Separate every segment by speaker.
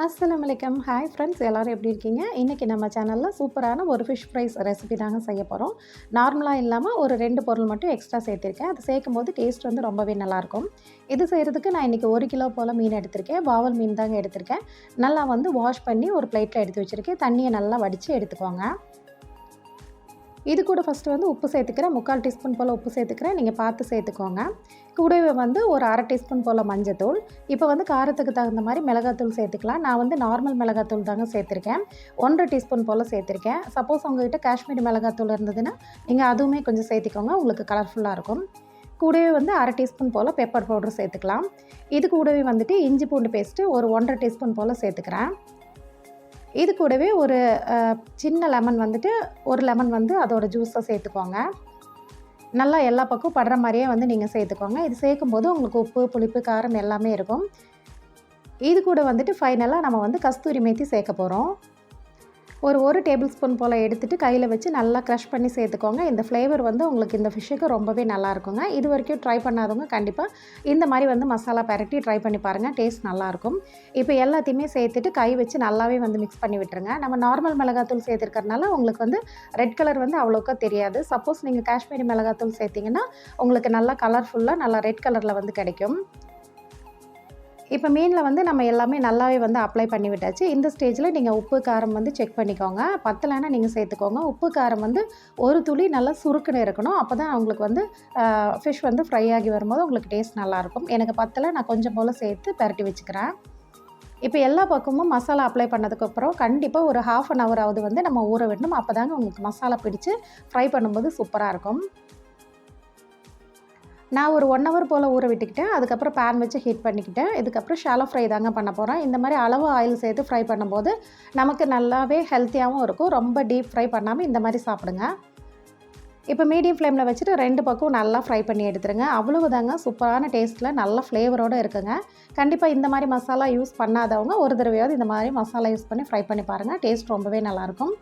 Speaker 1: அஸ்ஸலாமு அலைக்கும். Hi friends, எல்லோரும் எப்படி இருக்கீங்க? இன்றைக்கி நம்ம சேனலில் சூப்பரான ஒரு ஃபிஷ் ஃப்ரைஸ் ரெசிபி தாங்க செய்ய போகிறோம். நார்மலாக இல்லாமல் ஒரு 2 பொருள் மட்டும் எக்ஸ்ட்ரா சேர்த்திருக்கேன். அது சேர்க்கும்போது டேஸ்ட் வந்து ரொம்பவே நல்லாயிருக்கும். இது செய்கிறதுக்கு நான் இன்றைக்கி 1 கிலோ போல் மீன் எடுத்திருக்கேன். வாவல் மீன் தாங்க எடுத்திருக்கேன். நல்லா வந்து வாஷ் பண்ணி ஒரு பிளேட்டில் எடுத்து வச்சுருக்கேன். தண்ணியை நல்லா வடித்து எடுத்துக்கோங்க. இது கூட ஃபஸ்ட்டு வந்து உப்பு சேர்த்துக்கிறேன். 3/4 டீஸ்பூன் போல் உப்பு சேர்த்துக்கிறேன். நீங்கள் பார்த்து சேர்த்துக்கோங்க. கூடவே வந்து ஒரு 1/2 டீஸ்பூன் போல் மஞ்சத்தூள். இப்போ வந்து காரத்துக்கு தகுந்த மாதிரி மிளகாத்தூள் சேர்த்துக்கலாம். நான் வந்து நார்மல் மிளகாத்தூள் தாங்க சேர்த்துருக்கேன். 1/2 டீஸ்பூன் போல் சேர்த்துருக்கேன். சப்போஸ் உங்கள்கிட்ட காஷ்மீரி மிளகாத்தூள் இருந்ததுன்னா நீங்கள் அதுவுமே கொஞ்சம் சேர்த்திக்கோங்க. உங்களுக்கு கலர்ஃபுல்லாக இருக்கும். கூடவே வந்து 1/2 டீஸ்பூன் போல் பெப்பர் பவுடர் சேர்த்துக்கலாம். இது கூடவே வந்துட்டு இஞ்சி பூண்டு பேஸ்ட்டு ஒரு 1/2 டீஸ்பூன் போல் சேர்த்துக்கிறேன். இது கூடவே ஒரு சின்ன லெமன் வந்துட்டு ஒரு லெமன் வந்து அதோட ஜூஸை சேர்த்துக்கோங்க. நல்லா எல்லா பக்கம் படுற மாதிரியே வந்து நீங்கள் சேர்த்துக்கோங்க. இது சேர்க்கும்போது உங்களுக்கு உப்பு, புளிப்பு, காரம் எல்லாமே இருக்கும். இது கூட வந்துட்டு ஃபைனலாக நம்ம வந்து கஸ்தூரி மேத்தி சேர்க்க போகிறோம். ஒரு டேபிள் ஸ்பூன் போல் எடுத்துகிட்டு கையில் வச்சு நல்லா க்ரஷ் பண்ணி சேர்த்துக்கோங்க. இந்த ஃப்ளேவர் வந்து உங்களுக்கு இந்த ஃபிஷ்ஷுக்கு ரொம்பவே நல்லாயிருக்குங்க. இது வரைக்கும் ட்ரை பண்ணாதவங்க கண்டிப்பாக இந்த மாதிரி வந்து மசாலா பரட்டி ட்ரை பண்ணி பாருங்கள். டேஸ்ட் நல்லாயிருக்கும். இப்போ எல்லாத்தையுமே சேர்த்துட்டு கை வச்சு நல்லாவே வந்து மிக்ஸ் பண்ணி விட்டுருங்க. நம்ம நார்மல் மிளகாத்தூள் சேர்த்துருக்கறனால உங்களுக்கு வந்து ரெட் கலர் வந்து அவ்வளோக்கா தெரியாது. சப்போஸ் நீங்கள் காஷ்மீரி மிளகாத்தூள் சேர்த்திங்கன்னா உங்களுக்கு நல்லா கலர்ஃபுல்லாக நல்லா ரெட் கலரில் வந்து கிடைக்கும். இப்போ மீனில் வந்து நம்ம எல்லாமே நல்லாவே வந்து அப்ளை பண்ணி விட்டாச்சு. இந்த ஸ்டேஜில் நீங்கள் உப்பு, காரம் வந்து செக் பண்ணிக்கோங்க. பத்தலைன்னா நீங்கள் சேர்த்துக்கோங்க. உப்பு, காரம் வந்து ஒரு துளி நல்லா சுருக்குன்னு இருக்கணும். அப்போ தான் உங்களுக்கு வந்து ஃபிஷ் வந்து ஃப்ரை ஆகி வரும்போது உங்களுக்கு டேஸ்ட் நல்லாயிருக்கும். எனக்கு பத்தலை, நான் கொஞ்சம் போல் சேர்த்து பரட்டி வச்சுக்கிறேன். இப்போ எல்லா பக்கமும் மசாலா அப்ளை பண்ணதுக்கப்புறம் கண்டிப்பாக ஒரு 1/2 அன் ஹவர் வந்து நம்ம ஊற விடணும். அப்போ தாங்க உங்களுக்கு மசாலா பிடிச்சி ஃப்ரை பண்ணும்போது சூப்பராக இருக்கும். நான் ஒரு 1 ஹவர் போல் ஊற விட்டுக்கிட்டேன். அதுக்கப்புறம் பேன் வச்சு ஹீட் பண்ணிக்கிட்டேன். இதுக்கப்புறம் ஷாலோ ஃப்ரை தாங்க பண்ண போகிறேன். இந்த மாதிரி அளவு ஆயில் சேர்த்து ஃப்ரை பண்ணும்போது நமக்கு நல்லாவே ஹெல்த்தியாகவும் இருக்கும். ரொம்ப டீப் ஃப்ரை பண்ணாமல் இந்த மாதிரி சாப்பிடுங்க. இப்போ மீடியம் ஃப்ளேமில் வச்சுட்டு 2 பக்கம் நல்லா ஃப்ரை பண்ணி எடுத்துருங்க. அவ்வளவுதாங்க, சூப்பரான டேஸ்ட்டில் நல்ல ஃப்ளேவரோடு இருக்குங்க. கண்டிப்பாக இந்த மாதிரி மசாலா யூஸ் பண்ணாதவங்க ஒரு தடவையாவது இந்த மாதிரி மசாலா யூஸ் பண்ணி ஃப்ரை பண்ணி பாருங்கள். டேஸ்ட் ரொம்பவே நல்லாயிருக்கும்.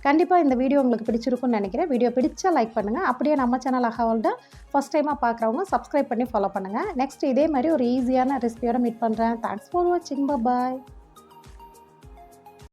Speaker 1: கண்டிப்பாக இந்த வீடியோ உங்களுக்கு பிடிச்சிருக்குன்னு நினைக்கிறேன். வீடியோ பிடிச்சா லைக் பண்ணுங்கள். அப்படியே நம்ம சேனல் அஹாவோல்ட ஃபஸ்ட் டைமாக பார்க்குறவங்க சப்ஸ்கிரைப் பண்ணி ஃபாலோ பண்ணுங்கள். நெக்ஸ்ட் இதே மாதிரி ஒரு ஈஸியான ரெசிபியோட மீட் பண்ணுறேன். தேங்க்ஸ் ஃபார் வாட்சிங். பாய்.